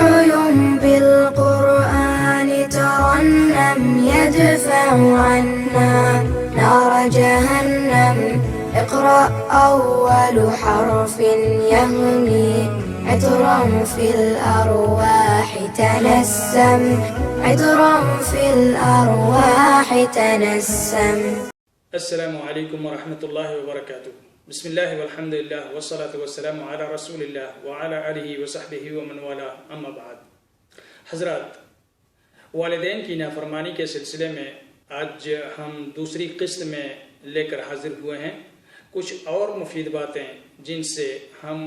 حي بالقرآن ترنم يدفع عنا نار جهنم اقرأ أول حرف يهمي عطرا في الأرواح تنسم عطرا في الأرواح تنسم. السلام علیکم ورحمۃ اللہ وبرکاتہ. بسم اللہ والحمد للہ والصلاة والسلام علی رسول اللہ وعلی آلہ وصحبہ ومن والاه اما بعد. حضرات، والدین کی نافرمانی کے سلسلے میں آج ہم دوسری قسط میں لے کر حاضر ہوئے ہیں. کچھ اور مفید باتیں جن سے ہم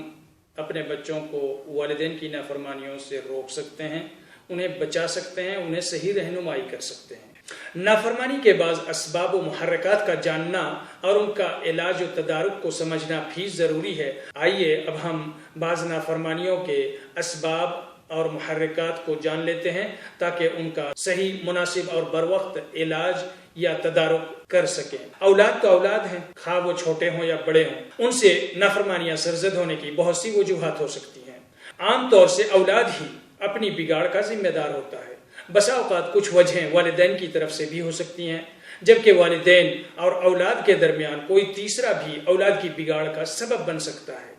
اپنے بچوں کو والدین کی نافرمانیوں سے روک سکتے ہیں، انہیں بچا سکتے ہیں، انہیں صحیح رہنمائی کر سکتے ہیں. نافرمانی کے بعض اسباب و محرکات کا جاننا اور ان کا علاج و تدارک کو سمجھنا بھی ضروری ہے. آئیے اب ہم بعض نافرمانیوں کے اسباب اور محرکات کو جان لیتے ہیں تاکہ ان کا صحیح، مناسب اور بروقت علاج یا تدارک کر سکیں. اولاد تو اولاد ہیں، خواہ وہ چھوٹے ہوں یا بڑے ہوں، ان سے نافرمانیاں سرزد ہونے کی بہت سی وجوہات ہو سکتی ہیں. عام طور سے اولاد ہی اپنی بگاڑ کا ذمہ دار ہوتا ہے. بسا اوقات کچھ وجہیں والدین کی طرف سے بھی ہو سکتی ہیں، جبکہ والدین اور اولاد کے درمیان کوئی تیسرا بھی اولاد کی بگاڑ کا سبب بن سکتا ہے.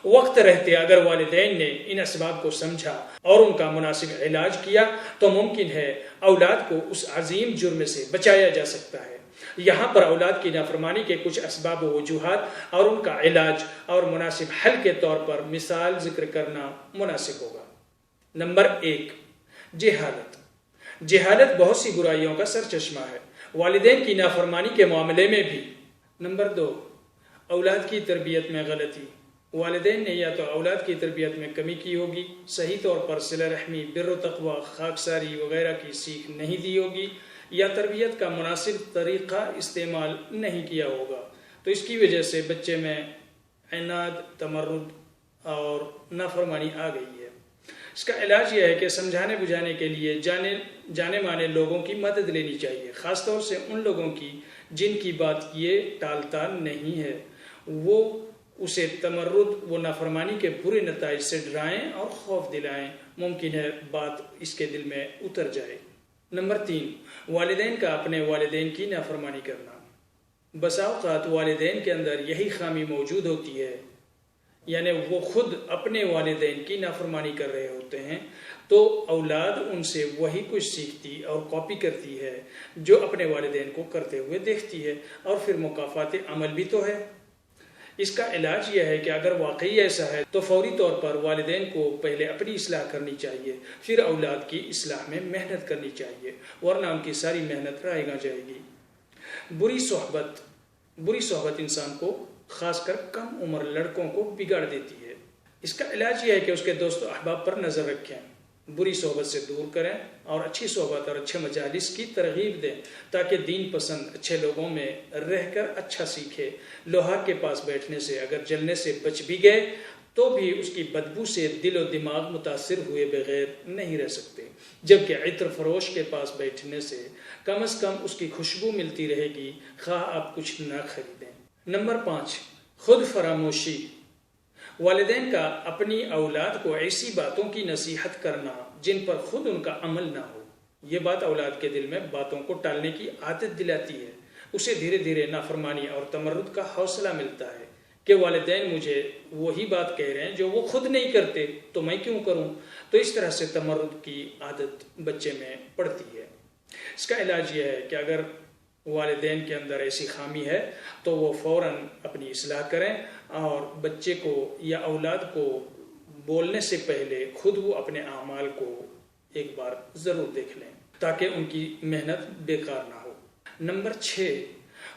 وقت رہتے اگر والدین نے ان اسباب کو سمجھا اور ان کا مناسب علاج کیا تو ممکن ہے اولاد کو اس عظیم جرم سے بچایا جا سکتا ہے. یہاں پر اولاد کی نافرمانی کے کچھ اسباب و وجوہات اور ان کا علاج اور مناسب حل کے طور پر مثال ذکر کرنا مناسب ہوگا. نمبر 1، جہالت. جہالت بہت سی برائیوں کا سرچشمہ ہے، والدین کی نافرمانی کے معاملے میں بھی. نمبر 2، اولاد کی تربیت میں غلطی. والدین نے یا تو اولاد کی تربیت میں کمی کی ہوگی، صحیح طور پر صلہ رحمی، بر و تقوی، خاکساری وغیرہ کی سیکھ نہیں دی ہوگی، یا تربیت کا مناسب طریقہ استعمال نہیں کیا ہوگا. تو اس کی وجہ سے بچے میں عناد، تمرد اور نافرمانی آ گئی ہے. اس کا علاج یہ ہے کہ سمجھانے بجھانے کے لیے جانے مانے لوگوں کی مدد لینی چاہیے، خاص طور سے ان لوگوں کی جن کی بات یہ ٹالتا نہیں ہے. وہ اسے تمرد و نافرمانی کے برے نتائج سے ڈرائیں اور خوف دلائیں. ممکن ہے بات اس کے دل میں اتر جائے. نمبر 3، والدین کا اپنے والدین کی نافرمانی کرنا. بسا اوقات والدین کے اندر یہی خامی موجود ہوتی ہے، یعنی وہ خود اپنے والدین کی نافرمانی کر رہے ہوتے ہیں تو اولاد ان سے وہی کچھ سیکھتی اور کاپی کرتی ہے جو اپنے والدین کو کرتے ہوئے دیکھتی ہے، اور پھر مکافات عمل بھی تو ہے. اس کا علاج یہ ہے کہ اگر واقعی ایسا ہے تو فوری طور پر والدین کو پہلے اپنی اصلاح کرنی چاہیے، پھر اولاد کی اصلاح میں محنت کرنی چاہیے، ورنہ ان کی ساری محنت رائے گاں جائے گی. بری صحبت انسان کو، خاص کر کم عمر لڑکوں کو بگاڑ دیتی ہے. اس کا علاج یہ ہے کہ اس کے دوست و احباب پر نظر رکھیں، بری صحبت سے دور کریں اور اچھی صحبت اور اچھے مجالس کی ترغیب دیں تاکہ دین پسند اچھے لوگوں میں رہ کر اچھا سیکھے. لوہا کے پاس بیٹھنے سے اگر جلنے سے بچ بھی گئے تو بھی اس کی بدبو سے دل و دماغ متاثر ہوئے بغیر نہیں رہ سکتے، جبکہ عطر فروش کے پاس بیٹھنے سے کم از کم اس کی خوشبو ملتی رہے گی، خواہ آپ کچھ نہ خریدیں. نمبر 5، خود فراموشی. والدین کا اپنی اولاد کو ایسی باتوں کی نصیحت کرنا جن پر خود ان کا عمل نہ ہو. یہ بات اولاد کے دل میں باتوں کو ٹالنے کی عادت دلاتی ہے. اسے دھیرے دھیرے نافرمانی اور تمرد کا حوصلہ ملتا ہے کہ والدین مجھے وہی بات کہہ رہے ہیں جو وہ خود نہیں کرتے تو میں کیوں کروں. تو اس طرح سے تمرد کی عادت بچے میں پڑتی ہے. اس کا علاج یہ ہے کہ اگر والدین کے اندر ایسی خامی ہے تو وہ فوراً اپنی اصلاح کریں اور بچے کو یا اولاد کو بولنے سے پہلے خود وہ اپنے اعمال کو ایک بار ضرور دیکھ لیں تاکہ ان کی محنت بیکار نہ ہو. نمبر 6،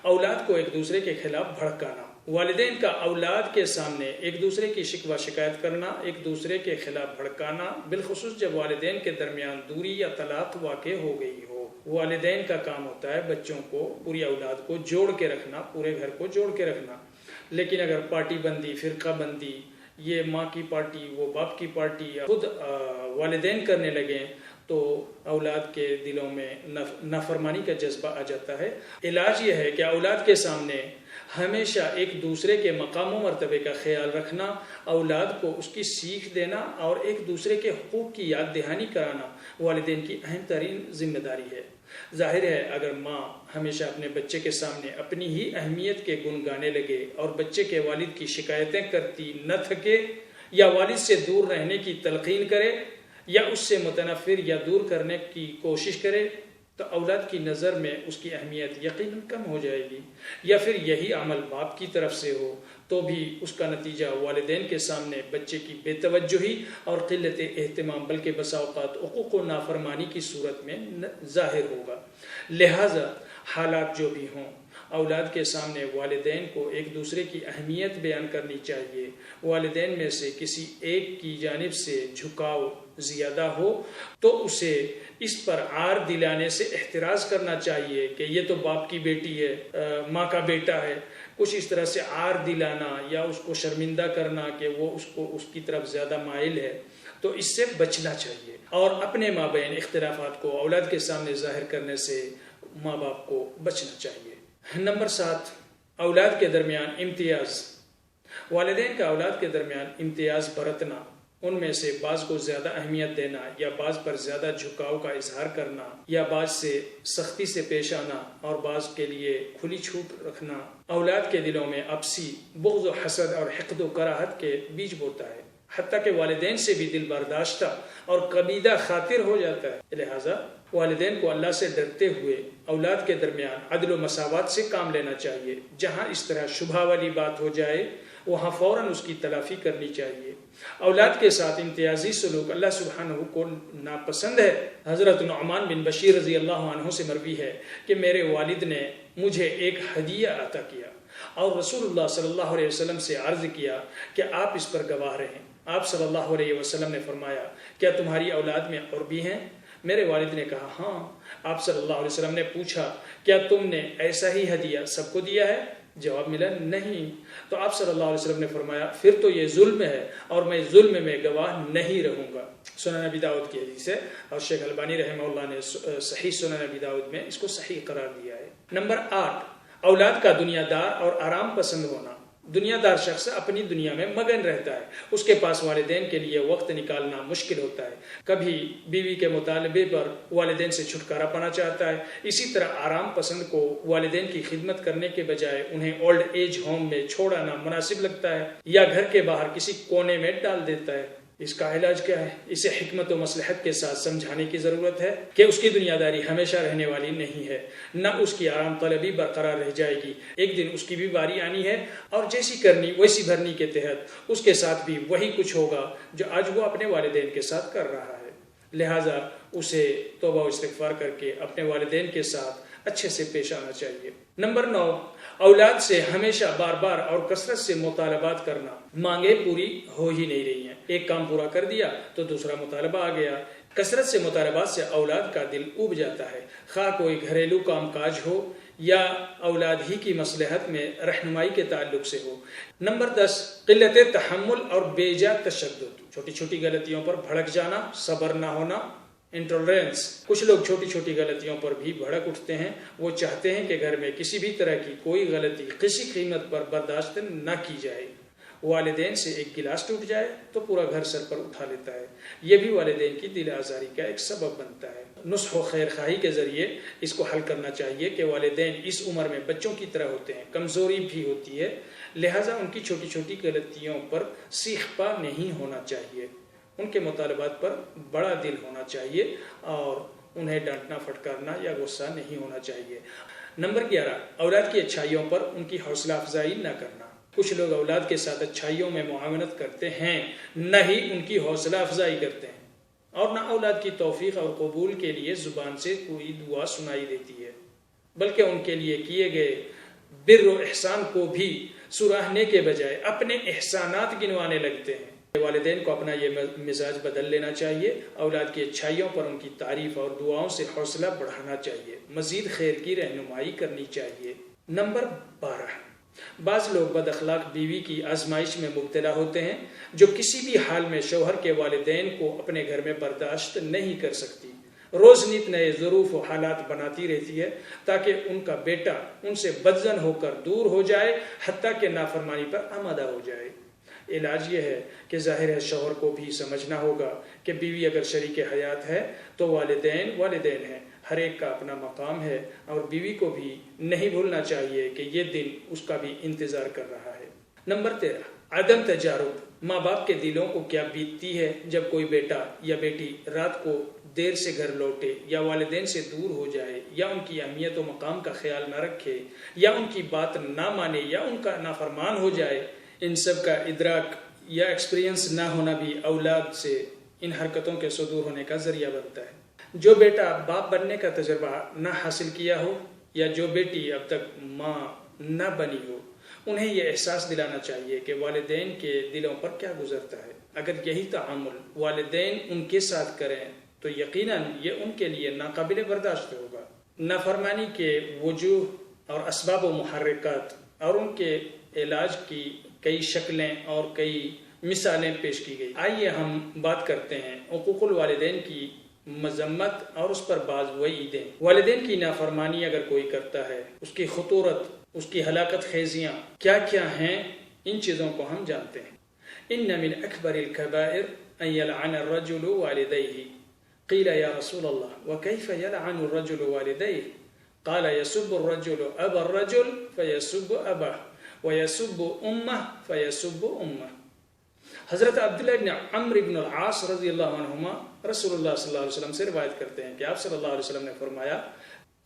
اولاد کو ایک دوسرے کے خلاف بھڑکانا. والدین کا اولاد کے سامنے ایک دوسرے کی شکوہ شکایت کرنا، ایک دوسرے کے خلاف بھڑکانا، بالخصوص جب والدین کے درمیان دوری یا طلاق واقع ہو گئی ہو. والدین کا کام ہوتا ہے بچوں کو، پوری اولاد کو جوڑ کے رکھنا، پورے گھر کو جوڑ کے رکھنا. لیکن اگر پارٹی بندی، فرقہ بندی، یہ ماں کی پارٹی وہ باپ کی پارٹی یا خود والدین کرنے لگیں تو اولاد کے دلوں میں نافرمانی کا جذبہ آ جاتا ہے۔ علاج یہ ہے کہ اولاد کے سامنے ہمیشہ ایک دوسرے کے مقام و مرتبے کا خیال رکھنا، اولاد کو اس کی سیکھ دینا اور ایک دوسرے کے حقوق کی یاد دہانی کرانا والدین کی اہم ترین ذمہ داری ہے۔ ظاہر ہے اگر ماں ہمیشہ اپنے بچے کے سامنے اپنی ہی اہمیت کے گن گانے لگے اور بچے کے والد کی شکایتیں کرتی نہ تھکے، یا والد سے دور رہنے کی تلقین کرے، یا اس سے متنفر یا دور کرنے کی کوشش کرے، تو اولاد کی نظر میں اس کی اہمیت یقیناً کم ہو جائے گی۔ یا پھر یہی عمل باپ کی طرف سے ہو تو بھی اس کا نتیجہ والدین کے سامنے بچے کی بے توجہی اور قلت اہتمام بلکہ بسا اوقات عقوق و نافرمانی کی صورت میں ظاہر ہوگا۔ لہٰذا حالات جو بھی ہوں، اولاد کے سامنے والدین کو ایک دوسرے کی اہمیت بیان کرنی چاہیے۔ والدین میں سے کسی ایک کی جانب سے جھکاؤ زیادہ ہو تو اسے اس پر عار دلانے سے احتراز کرنا چاہیے کہ یہ تو باپ کی بیٹی ہے، ماں کا بیٹا ہے۔ کچھ اس طرح سے عار دلانا یا اس کو شرمندہ کرنا کہ وہ اس کی طرف زیادہ مائل ہے، تو اس سے بچنا چاہیے۔ اور اپنے مابین اختلافات کو اولاد کے سامنے ظاہر کرنے سے ماں باپ کو بچنا چاہیے۔ نمبر 7، اولاد کے درمیان امتیاز۔ والدین کا اولاد کے درمیان امتیاز برتنا، ان میں سے بعض کو زیادہ اہمیت دینا یا بعض پر زیادہ جھکاؤ کا اظہار کرنا یا بعض سے سختی سے پیش آنا اور بعض کے لیے کھلی چھوٹ رکھنا اولاد کے دلوں میں آپسی بغض و حسد اور حقد و کراہت کے بیج بوتا ہے، حتیٰ کہ والدین سے بھی دل برداشتہ اور کبیدہ خاطر ہو جاتا ہے۔ لہٰذا والدین کو اللہ سے ڈرتے ہوئے اولاد کے درمیان عدل و مساوات سے کام لینا چاہیے۔ جہاں اس طرح شبہ والی بات ہو جائے وہاں فوراً اس کی تلافی کرنی چاہیے۔ اولاد کے ساتھ امتیازی سلوک اللہ سبحانہ کو ناپسند ہے۔ حضرت نعمان بن بشیر رضی اللہ عنہ سے مروی ہے کہ میرے والد نے مجھے ایک ہدیہ عطا کیا اور رسول اللہ صلی اللہ علیہ وسلم سے عرض کیا کہ آپ اس پر گواہ رہیں۔ آپ صلی اللہ علیہ وسلم نے فرمایا، کیا تمہاری اولاد میں اور بھی ہیں؟ میرے والد نے کہا ہاں۔ آپ صلی اللہ علیہ وسلم نے پوچھا، کیا تم نے ایسا ہی ہدیہ سب کو دیا ہے؟ جواب ملا نہیں۔ تو آپ صلی اللہ علیہ وسلم نے فرمایا، پھر تو یہ ظلم ہے اور میں ظلم میں گواہ نہیں رہوں گا۔ سنن ابی داؤد کی حدیث ہے اور شیخ البانی رحمہ اللہ نے صحیح سنن ابی داؤد میں اس کو صحیح قرار دیا ہے۔ نمبر 8، اولاد کا دنیا دار اور آرام پسند ہونا۔ دنیا دار شخص اپنی دنیا میں مگن رہتا ہے، اس کے پاس والدین کے لیے وقت نکالنا مشکل ہوتا ہے۔ کبھی بیوی کے مطالبے پر والدین سے چھٹکارا پانا چاہتا ہے۔ اسی طرح آرام پسند کو والدین کی خدمت کرنے کے بجائے انہیں اولڈ ایج ہوم میں چھوڑ آنا مناسب لگتا ہے یا گھر کے باہر کسی کونے میں ڈال دیتا ہے۔ اس کا علاج کیا ہے؟ اسے حکمت و مصلحت کے ساتھ سمجھانے کی ضرورت ہے کہ اس کی دنیا داری ہمیشہ رہنے والی نہیں ہے، نہ اس کی آرام طلبی برقرار رہ جائے گی۔ ایک دن اس کی بھی باری آنی ہے اور جیسی کرنی ویسی بھرنی کے تحت اس کے ساتھ بھی وہی کچھ ہوگا جو آج وہ اپنے والدین کے ساتھ کر رہا ہے۔ لہٰذا اسے توبہ و استغفار کر کے اپنے والدین کے ساتھ اچھے سے پیش آنا چاہیے۔ نمبر 9، اولاد سے ہمیشہ بار بار اور کثرت سے مطالبات کرنا۔ مانگیں پوری ہو ہی نہیں رہی ہیں، ایک کام پورا کر دیا تو دوسرا مطالبہ آ گیا۔ کثرت سے مطالبات سے اولاد کا دل اوب جاتا ہے، خواہ کوئی گھریلو کام کاج ہو یا اولاد ہی کی مصلحت میں رہنمائی کے تعلق سے ہو۔ نمبر 10، قلت تحمل اور بے جا تشدد۔ چھوٹی چھوٹی غلطیوں پر بھڑک جانا، صبر نہ ہونا، انٹالرنس۔ کچھ لوگ چھوٹی چھوٹی غلطیوں پر بھی بھڑک اٹھتے ہیں۔ وہ چاہتے ہیں کہ گھر میں کسی بھی طرح کی کوئی غلطی کسی قیمت پر برداشت نہ کی جائے۔ والدین سے ایک گلاس ٹوٹ جائے تو پورا گھر سر پر اٹھا لیتا ہے۔ یہ بھی والدین کی دل آزاری کا ایک سبب بنتا ہے۔ نصح و خیر خواہی کے ذریعے اس کو حل کرنا چاہیے کہ والدین اس عمر میں بچوں کی طرح ہوتے ہیں، کمزوری بھی ہوتی ہے، لہٰذا ان کی چھوٹی چھوٹی غلطیوں پر سیخ پا نہیں ہونا چاہیے۔ ان کے مطالبات پر بڑا دل ہونا چاہیے اور انہیں ڈانٹنا پھٹکارنا یا غصہ نہیں ہونا چاہیے۔ نمبر 11، اولاد کی اچھائیوں پر ان کی حوصلہ افزائی نہ کرنا۔ کچھ لوگ اولاد کے ساتھ اچھائیوں میں معاونت کرتے ہیں، نہ ہی ان کی حوصلہ افزائی کرتے ہیں، اور نہ اولاد کی توفیق اور قبول کے لیے زبان سے کوئی دعا سنائی دیتی ہے، بلکہ ان کے لیے کیے گئے بر و احسان کو بھی سراہنے کے بجائے اپنے احسانات گنوانے لگتے ہیں۔ والدین کو اپنا یہ مزاج بدل لینا چاہیے، اولاد کی اچھائیوں پر ان کی تعریف اور دعاؤں سے حوصلہ بڑھانا چاہیے، مزید خیر کی رہنمائی کرنی چاہیے۔ نمبر 12، بعض لوگ بد اخلاق بیوی کی آزمائش میں مبتلا ہوتے ہیں جو کسی بھی حال میں شوہر کے والدین کو اپنے گھر میں برداشت نہیں کر سکتی۔ روز نت نئے ظروف و حالات بناتی رہتی ہے تاکہ ان کا بیٹا ان سے بدظن ہو کر دور ہو جائے، حتیٰ کہ نافرمانی پر آمادہ ہو جائے۔ علاج یہ ہے کہ ظاہر ہے شوہر کو بھی سمجھنا ہوگا کہ بیوی اگر شریک حیات ہے تو والدین ہیں، ہر ایک کا اپنا مقام ہے، اور بیوی کو بھی نہیں بھولنا چاہیے کہ یہ دن اس کا بھی انتظار کر رہا ہے۔ نمبر 13، عدم تجارب۔ ماں باپ کے دلوں کو کیا بیتتی ہے جب کوئی بیٹا یا بیٹی رات کو دیر سے گھر لوٹے، یا والدین سے دور ہو جائے، یا ان کی اہمیت و مقام کا خیال نہ رکھے، یا ان کی بات نہ مانے، یا ان کا نافرمان ہو جائے۔ ان سب کا ادراک یا ایکسپیرینس نہ ہونا بھی اولاد سے ان حرکتوں کے صدور ہونے کا ذریعہ بنتا ہے۔ جو بیٹا باپ بننے کا تجربہ نہ حاصل کیا ہو، یا جو بیٹی اب تک ماں نہ بنی ہو، انہیں یہ احساس دلانا چاہیے کہ والدین کے دلوں پر کیا گزرتا ہے۔ اگر یہی تعامل والدین ان کے ساتھ کریں تو یقیناً یہ ان کے لیے ناقابل برداشت ہوگا۔ نافرمانی کے وجوہ اور اسباب و محرکات اور ان کے علاج کی کئی شکلیں اور کئی مثالیں پیش کی گئی۔ آئیے ہم بات کرتے ہیں حقوق الوالدین کی مذمت اور اس پر بعض وعیدیں۔ والدین کی نافرمانی اگر کوئی کرتا ہے، اس کی خطورت، اس کی ہلاکت خیزیاں کیا کیا ہیں، ان چیزوں کو ہم جانتے ہیں۔ ان من اکبر الکبائر ان یلعن الرجل والدیہ قیل یا رسول اللہ وکیف یلعن الرجل والدیہ قال یسب الرجل ابا الرجل فیسب اباہ ویسب امہ فیسب امہ۔ حضرت عبداللہ بن عمرو بن العاص رضی اللہ عنہما رسول اللہ صلی اللہ علیہ وسلم سے روایت کرتے ہیں کہ آپ صلی اللہ علیہ وسلم نے فرمایا،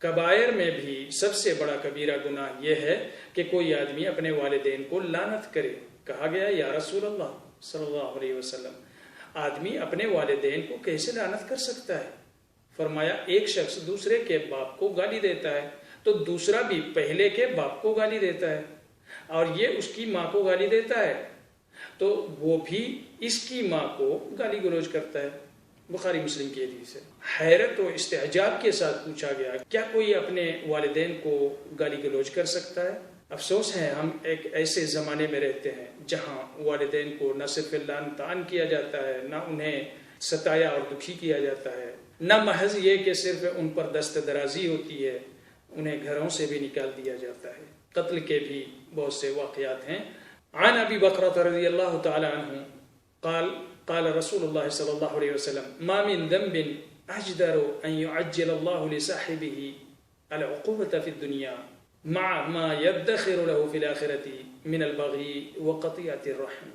کبائر میں بھی سب سے بڑا کبیرہ گناہ یہ ہے کہ کوئی آدمی اپنے والدین کو لعنت کرے۔ کہا گیا یا رسول اللہ صلی اللہ علیہ وسلم، آدمی اپنے والدین کو کیسے لعنت کر سکتا ہے؟ فرمایا، ایک شخص دوسرے کے باپ کو گالی دیتا ہے تو دوسرا بھی پہلے کے باپ کو گالی دیتا ہے، اور یہ اس کی ماں کو گالی دیتا ہے تو وہ بھی اس کی ماں کو گالی گلوچ کرتا ہے۔ بخاری مسلم کی حدیث ہے۔ حیرت و استعجاب کے ساتھ پوچھا گیا، کیا کوئی اپنے والدین کو گالی گلوچ کر سکتا ہے؟ افسوس ہے ہم ایک ایسے زمانے میں رہتے ہیں جہاں والدین کو نہ صرف لعن طعن کیا جاتا ہے، نہ انہیں ستایا اور دکھی کیا جاتا ہے، نہ محض یہ کہ صرف ان پر دست درازی ہوتی ہے، انہیں گھروں سے بھی نکال دیا جاتا ہے۔ قتل کے بھی بہت سے واقعات ہیں۔ عن ابی بکرۃ رضی اللہ تعالی عنہ قال قال رسول اللہ صلی اللہ علیہ وسلم ما من ذنب اجدر ان يعجل الله لصاحبه العقوبة في الدنيا مع ما يدخر له في الآخرة من البغي وقطيعة الرحم۔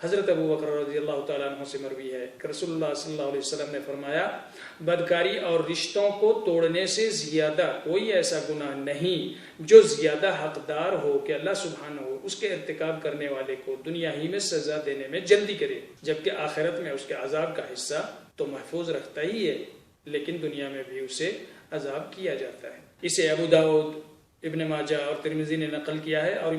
حضرت ابو بکر رضی اللہ تعالیٰ عنہ سے مروی ہے کہ رسول اللہ صلی اللہ علیہ وسلم نے فرمایا، بدکاری اور رشتوں کو توڑنے سے زیادہ کوئی ایسا گناہ نہیں جو زیادہ حقدار ہو کہ اللہ سبحانہ ہو اس کے ارتکاب کرنے والے کو دنیا ہی میں سزا دینے میں جلدی کرے، جبکہ آخرت میں اس کے عذاب کا حصہ تو محفوظ رکھتا ہی ہے، لیکن دنیا میں بھی اسے عذاب کیا جاتا ہے۔ اسے ابو داؤد، ابن ماجہ اور ترمذی نے نقل کیا ہے، اور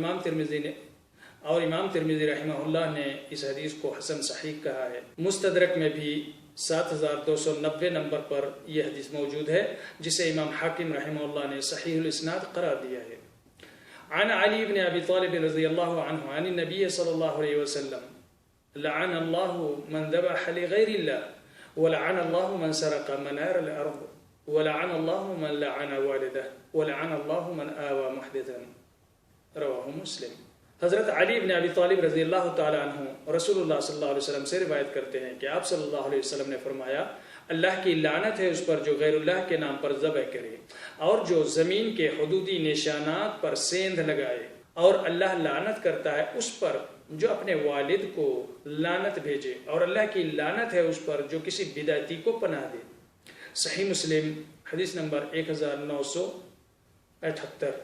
امام ترمذی رحمہ اللہ نے اس حدیث کو حسن صحیح کہا ہے۔ مستدرک میں بھی 7290 نمبر پر یہ حدیث موجود ہے، جسے امام حاکم رحمہ اللہ نے صحیح الاسناد قرار دیا ہے۔ عن علی بن ابی طالب رضی اللہ عنہ عن النبی صلی اللہ علیہ وسلم لعن اللہ من ذبح لغیر اللہ ولعن اللہ من سرق منار الارض ولعن اللہ من لعن والدہ ولعن اللہ من آوى محدثا، رواہ مسلم۔ حضرت علی بن ابی طالب رضی اللہ تعالی عنہ رسول اللہ صلی اللہ علیہ وسلم سے روایت کرتے ہیں کہ آپ صلی اللہ علیہ وسلم نے فرمایا، اللہ کی لعنت ہے اس پر جو غیر اللہ کے نام پر ذبح کرے، اور جو زمین کے حدودی نشانات پر سیندھ لگائے، اور اللہ لعنت کرتا ہے اس پر جو اپنے والد کو لعنت بھیجے، اور اللہ کی لعنت ہے اس پر جو کسی بدعتی کو پناہ دے۔ صحیح مسلم حدیث نمبر 1978۔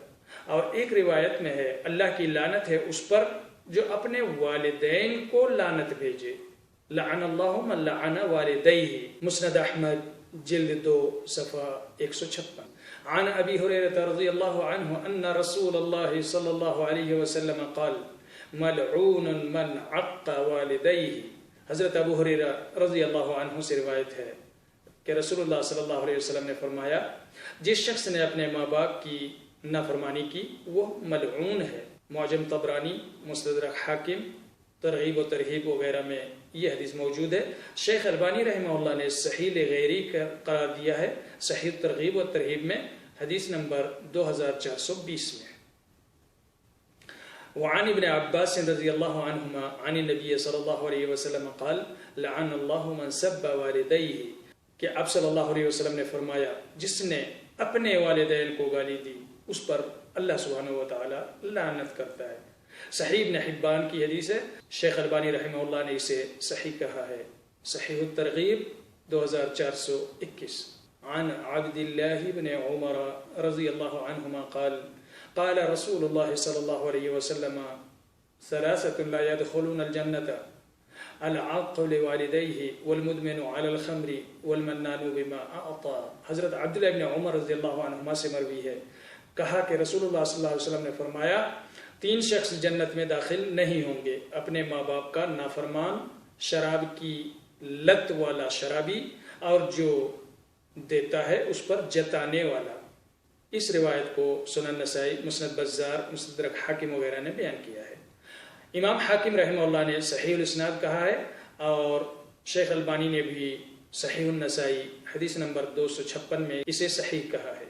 اور ایک روایت میں ہے، اللہ کی لعنت ہے اس پر جو اپنے والدین کو لعنت بھیجے، لعن اللہ من لعن والدیہ، مسند احمد جلد 2 صفحہ 156۔ عن ابی ہریرہ رضی اللہ عنہ ان رسول اللہ صلی اللہ علیہ وسلم قال ملعون من عق والدیہ۔ حضرت ابو ہریرہ رضی اللہ عنہ سے روایت ہے کہ رسول اللہ صلی اللہ علیہ وسلم نے فرمایا، جس شخص نے اپنے ماں باپ کی نافرمانی کی وہ ملعون ہے۔ معجم طبرانی، مستدرک حاکم، ترغیب و ترہیب وغیرہ میں یہ حدیث موجود ہے. شیخ البانی رحمہ اللہ نے صحیح غیری قرار دیا ہے صحیح ترغیب و ترہیب میں حدیث نمبر 2420 میں. وعن ابن عباس رضی اللہ عنہما عن النبی صلی اللہ علیہ وسلم قال لعن اللہ من سب والدیہ، کہ آپ صلی اللہ علیہ وسلم نے فرمایا جس نے اپنے والدین کو گالی دی اس پر اللہ سبحانہ و تعالی لعنت کرتا ہے. صحیح ابن حبان کی حدیث ہے. شیخ البانی رحمہ اللہ نے اسے صحیح کہا ہے. صحیح الترغیب 2421. عن عبد اللہ بن عمر رضی اللہ عنہما قال قال رسول اللہ صلی اللہ علیہ وسلم ثلاثة لا يدخلون الجنة العاق لوالديه والمدمن على الخمر والمنان بما اعطى. حضرت عبداللہ بن عمر رضی اللہ عنہما سے مروی ہے، کہا کہ رسول اللہ صلی اللہ علیہ وسلم نے فرمایا 3 شخص جنت میں داخل نہیں ہوں گے: اپنے ماں باپ کا نافرمان، شراب کی لت والا شرابی، اور جو دیتا ہے اس پر جتانے والا. اس روایت کو سنن نسائی، مسند بزار، مستدرک حاکم وغیرہ نے بیان کیا ہے. امام حاکم رحمہ اللہ نے صحیح الاسناد کہا ہے، اور شیخ البانی نے بھی صحیح النسائی حدیث نمبر 256 میں اسے صحیح کہا ہے.